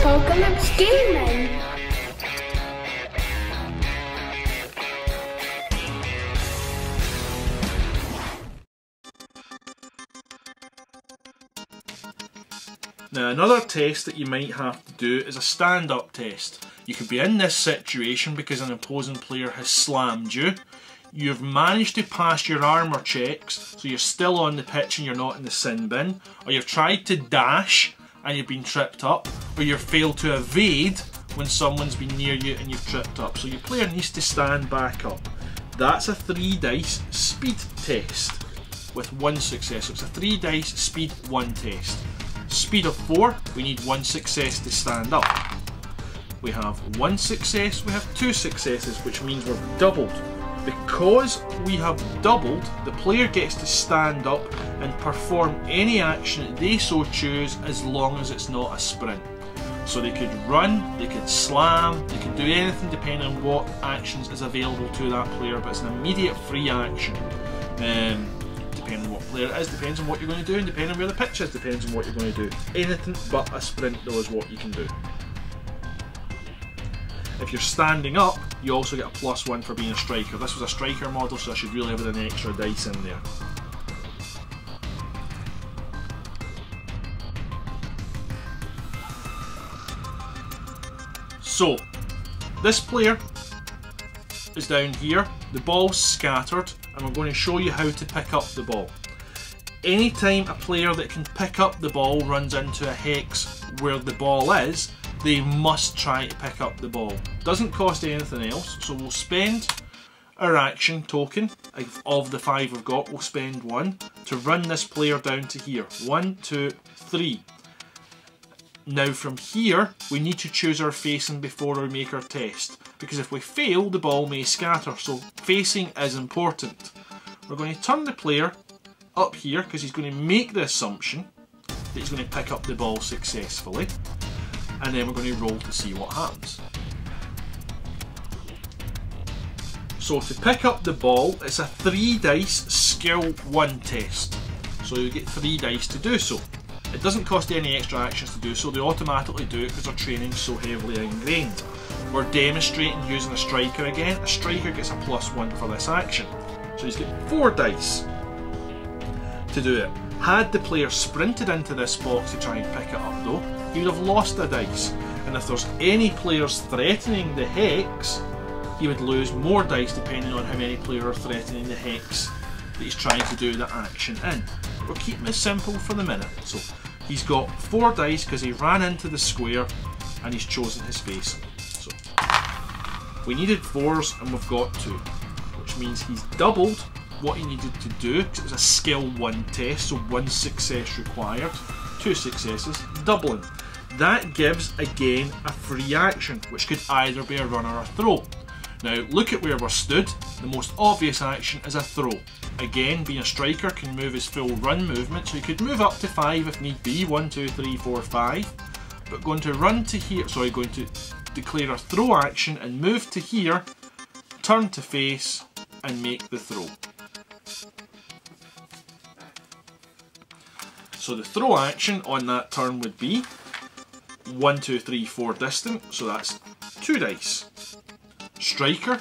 Deluxe Gaming. Now, another test that you might have to do is a stand-up test. You could be in this situation because an opposing player has slammed you. You've managed to pass your armour checks, so you're still on the pitch and you're not in the sin bin, or you've tried to dash and you've been tripped up, or you've failed to evade when someone's been near you and you've tripped up. So your player needs to stand back up. That's a 3 dice speed test with 1 success. So it's a 3 dice speed 1 test. Speed of 4, we need 1 success to stand up. We have 1 success, we have 2 successes, which means we're doubled. Because we have doubled, the player gets to stand up and perform any action that they so choose, as long as it's not a sprint. So they could run, they could slam, they could do anything depending on what actions is available to that player, but it's an immediate free action. Depending on what player it is, depends on what you're going to do, and depending on where the pitch is, depends on what you're going to do. Anything but a sprint though is what you can do. If you're standing up, you also get a +1 for being a striker. This was a striker model, so I should really have an extra dice in there. So, this player is down here, the ball's scattered, and I'm going to show you how to pick up the ball. Anytime a player that can pick up the ball runs into a hex where the ball is, they must try to pick up the ball. Doesn't cost anything else, so we'll spend our action token of the 5 we've got, we'll spend 1 to run this player down to here. 1, 2, 3. Now from here, we need to choose our facing before we make our test, because if we fail, the ball may scatter, so facing is important. We're going to turn the player up here, because he's going to make the assumption that he's going to pick up the ball successfully, and then we're going to roll to see what happens. So to pick up the ball, it's a 3 dice skill 1 test, so you get 3 dice to do so. It doesn't cost any extra actions to do so, they automatically do it because our training's so heavily ingrained. We're demonstrating using a striker again. A striker gets a +1 for this action. So he's got 4 dice to do it. Had the player sprinted into this box to try and pick it up though, he would have lost a dice. And if there's any players threatening the hex, he would lose more dice depending on how many players are threatening the hex that he's trying to do the action in. We're keeping it simple for the minute. So he's got 4 dice because he ran into the square and he's chosen his face. So we needed 4s and we've got 2, which means he's doubled what he needed to do because it was a skill 1 test, so 1 success required, 2 successes, doubling. That gives again a free action, which could either be a run or a throw. Now look at where we're stood. The most obvious action is a throw. Again, being a striker can move his full run movement, so he could move up to 5 if need be, 1, 2, 3, 4, 5. But going to run to here, sorry, going to declare a throw action and move to here, turn to face and make the throw. So the throw action on that turn would be 1, 2, 3, 4 distant, so that's 2 dice. Striker,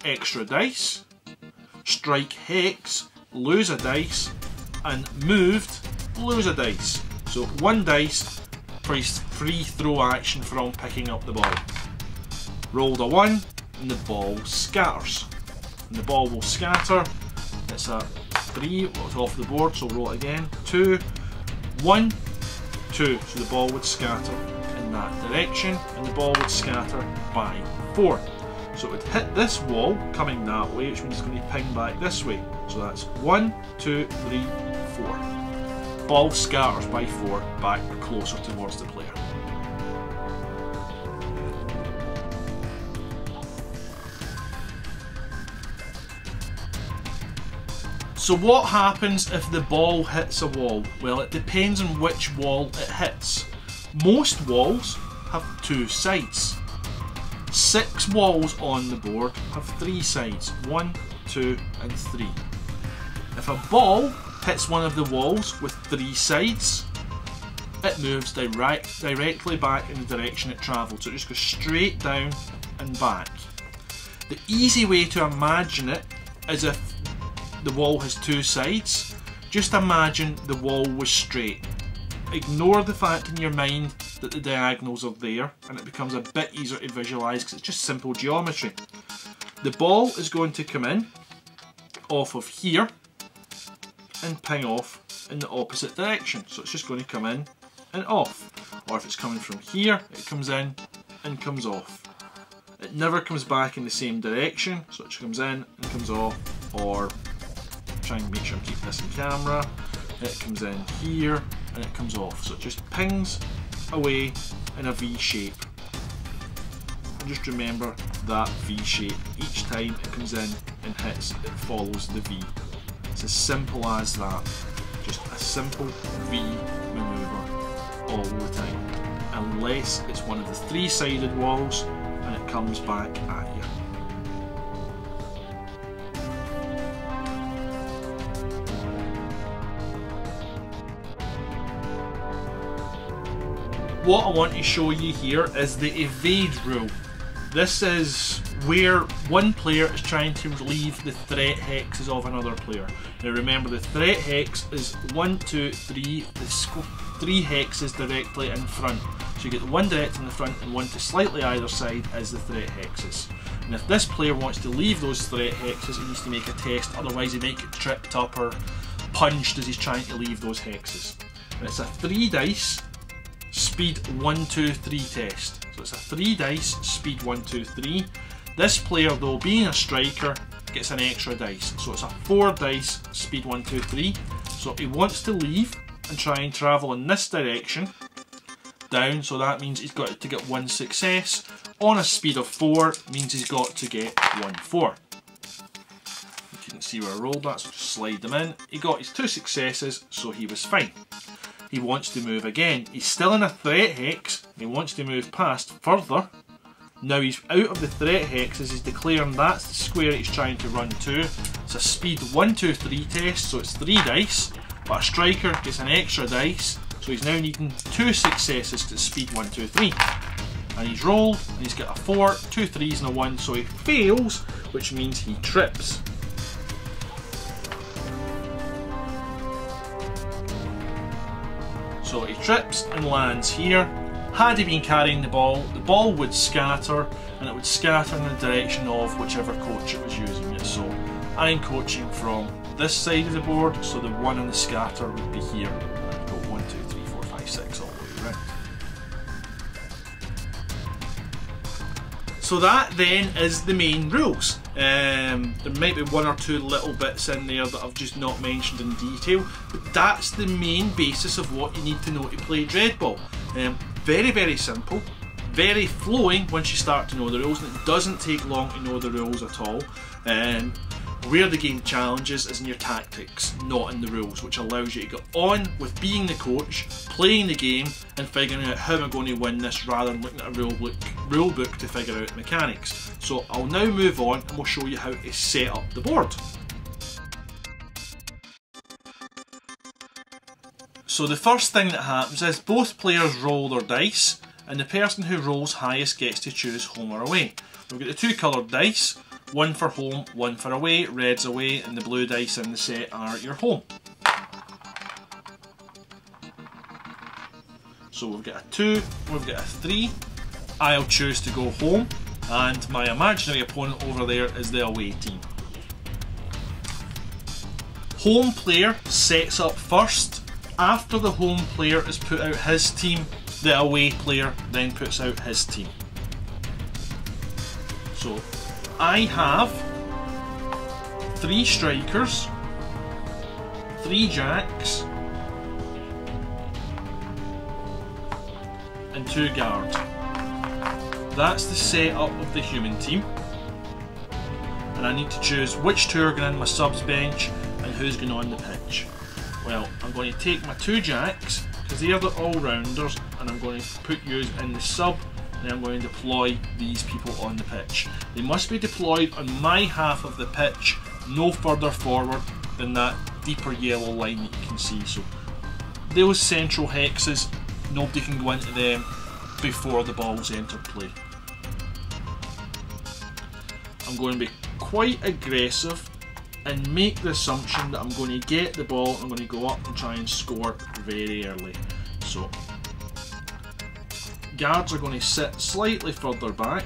extra dice. Strike hex, lose a dice. And moved, lose a dice. So 1 dice for his free throw action from picking up the ball. Rolled a 1 and the ball scatters. And the ball will scatter. It's a 3, it's off the board, so roll it again. 2, 1, 2. So the ball would scatter in that direction and the ball would scatter by 4. So it would hit this wall coming that way, which means it's going to ping back this way. So that's 1, 2, 3, 4. Ball scatters by 4 back closer towards the player. So what happens if the ball hits a wall? Well, it depends on which wall it hits. Most walls have 2 sides. 6 walls on the board have 3 sides, 1, 2 and 3. If a ball hits one of the walls with 3 sides, it moves directly back in the direction it travelled. So it just goes straight down and back. The easy way to imagine it is if the wall has two sides. Just imagine the wall was straight. Ignore the fact in your mind that the diagonals are there, and it becomes a bit easier to visualise because it's just simple geometry. The ball is going to come in off of here and ping off in the opposite direction. So it's just going to come in and off. Or if it's coming from here, it comes in and comes off. It never comes back in the same direction, so it comes in and comes off. Or try and make sure I keep this in camera. It comes in here and it comes off. So it just pings away in a V shape. And just remember that V shape. Each time it comes in and hits, it follows the V. It's as simple as that. Just a simple V manoeuvre all the time. Unless it's one of the three-sided walls and it comes back at you. What I want to show you here is the evade rule. This is where one player is trying to leave the threat hexes of another player. Now remember, the threat hex is 1, 2, 3, the 3 hexes directly in front. So you get the one direct in the front and one to slightly either side as the threat hexes. And if this player wants to leave those threat hexes, he needs to make a test, otherwise he might get tripped up or punched as he's trying to leave those hexes. And it's a 3 dice speed 1, 2, 3 test. So it's a 3 dice speed 1, 2, 3. This player, though, being a striker, gets an extra dice. So it's a 4 dice speed 1, 2, 3. So he wants to leave and try and travel in this direction down, so that means he's got to get 1 success. On a speed of 4 means he's got to get 1 4. You can see where I rolled that, so just slide them in. He got his 2 successes, so he was fine. He wants to move again. He's still in a threat hex. He wants to move past further. Now he's out of the threat hexes. He's declaring that's the square he's trying to run to. It's a speed 1, 2, 3 test, so it's 3 dice. But a striker gets an extra dice, so he's now needing 2 successes to speed 1, 2, 3. And he's rolled, and he's got a 4, 2 3s and a 1, so he fails, which means he trips. So he trips and lands here. Had he been carrying the ball would scatter, and it would scatter in the direction of whichever coach it was using it. So I'm coaching from this side of the board, so the 1 on the scatter would be here. I've got 1, 2, 3, 4, 5, 6 all the way around. So that then is the main rules. There might be 1 or 2 little bits in there that I've just not mentioned in detail, but that's the main basis of what you need to know to play Dreadball. Very, very simple, very flowing once you start to know the rules, and it doesn't take long to know the rules at all. Where the game challenges is in your tactics, not in the rules, which allows you to get on with being the coach, playing the game, and figuring out how am I going to win this rather than looking at a rule book to figure out mechanics. So I'll now move on and we'll show you how to set up the board. So the first thing that happens is both players roll their dice, and the person who rolls highest gets to choose home or away. We've got the 2 coloured dice. 1 for home, 1 for away, red's away, and the blue dice in the set are your home. So we've got a 2, we've got a 3, I'll choose to go home, and my imaginary opponent over there is the away team. Home player sets up first. After the home player has put out his team, the away player then puts out his team. So I have 3 strikers, 3 jacks, and 2 guards. That's the setup of the human team. And I need to choose which 2 are going in my subs bench and who's going on the pitch. Well, I'm going to take my 2 jacks, because they are the all-rounders, and I'm going to put you in the sub, and I'm going to deploy these people on the pitch. They must be deployed on my half of the pitch, no further forward than that deeper yellow line that you can see. So those central hexes nobody can go into them before the ball's entered play. I'm going to be quite aggressive and make the assumption that I'm going to get the ball, I'm going to go up and try and score very early. So guards are going to sit slightly further back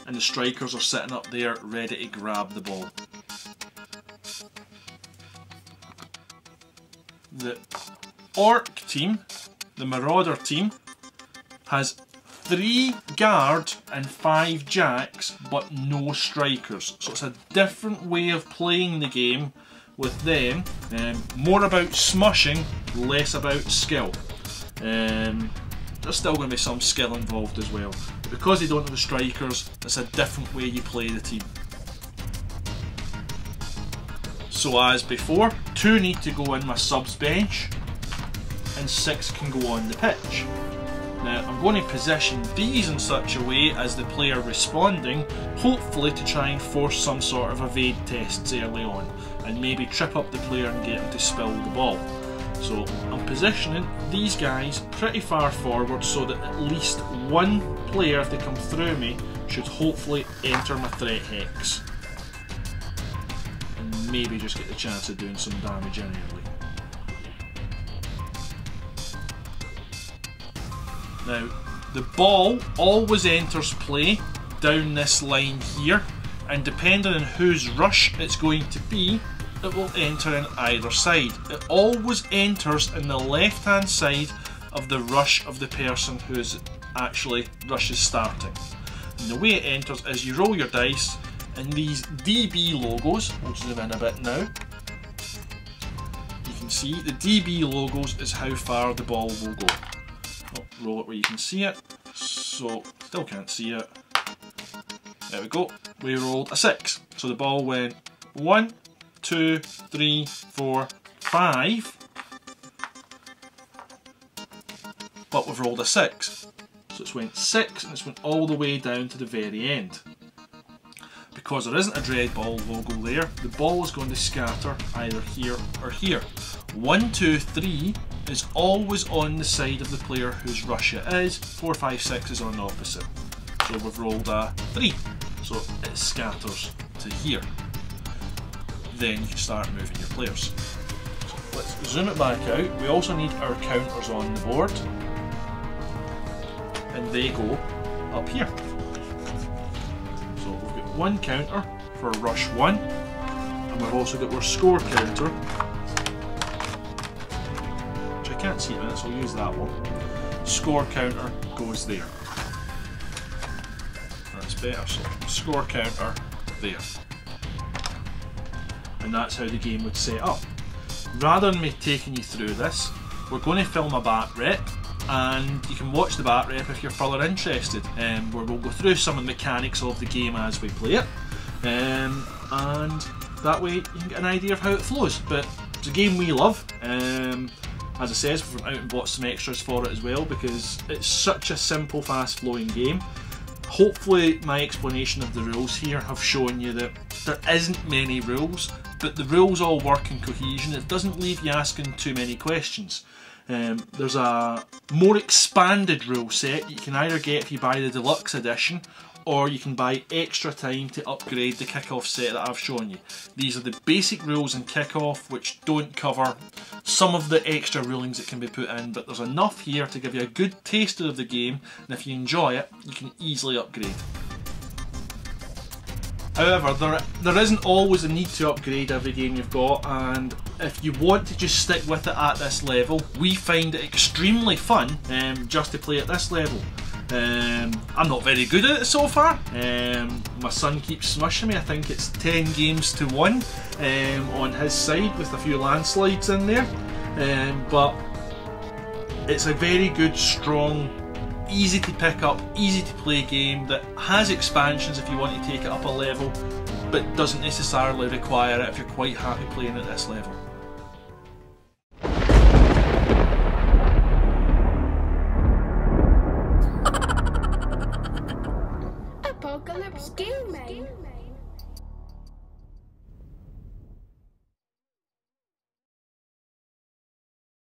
and the strikers are sitting up there ready to grab the ball. The Orc team, the Marauder team, has 3 guards and 5 jacks but no strikers. So it's a different way of playing the game with them. More about smushing, less about skill. There's still going to be some skill involved as well. But because they don't have the strikers, it's a different way you play the team. So as before, 2 need to go in my subs bench and 6 can go on the pitch. Now I'm going to position these in such a way as the player responding, hopefully to try and force some sort of evade tests early on and maybe trip up the player and get him to spill the ball. So I'm positioning these guys pretty far forward so that at least one player, if they come through me, should hopefully enter my threat hex and maybe just get the chance of doing some damage in early. Now, the ball always enters play down this line here, and depending on whose rush it's going to be, it will enter in either side. It always enters in the left hand side of the rush of the person who is actually rush is starting. And the way it enters is you roll your dice, and these DB logos, we'll zoom in a bit now, you can see the DB logos is how far the ball will go. I'll roll it where you can see it, so still can't see it. There we go, we rolled a 6, so the ball went 1, 2, 3, 4, 5, but we've rolled a 6, so it's went 6 and it's went all the way down to the very end. Because there isn't a Dreadball logo there, the ball is going to scatter either here or here. 1, 2, 3 is always on the side of the player whose rush it is, 4, 5, 6 is on the opposite. So we've rolled a 3, so it scatters to here. Then you can start moving your players. So let's zoom it back out. We also need our counters on the board, and they go up here. So we've got one counter for rush 1, and we've also got our score counter, which I can't see it, so I'll use that one. Score counter goes there. That's better, so score counter there. And that's how the game would set up. Rather than me taking you through this, we're going to film a bat rep, and you can watch the bat rep if you're further interested, where we'll go through some of the mechanics of the game as we play it, and that way you can get an idea of how it flows. But it's a game we love. As I said, we've out and bought some extras for it as well, because it's such a simple, fast flowing game. Hopefully my explanation of the rules here have shown you that there isn't many rules, but the rules all work in cohesion. It doesn't leave you asking too many questions. There's a more expanded rule set you can either get if you buy the deluxe edition, or you can buy extra time to upgrade the Kick-Off set that I've shown you. These are the basic rules in Kick-Off, which don't cover some of the extra rulings that can be put in, but there's enough here to give you a good taster of the game, and if you enjoy it, you can easily upgrade. However, there isn't always a need to upgrade every game you've got, and if you want to just stick with it at this level, we find it extremely fun just to play at this level. I'm not very good at it so far. My son keeps smushing me. I think it's 10 games to 1 on his side with a few landslides in there, but it's a very good, strong, easy to pick up, easy to play game that has expansions if you want to take it up a level, but doesn't necessarily require it if you're quite happy playing at this level.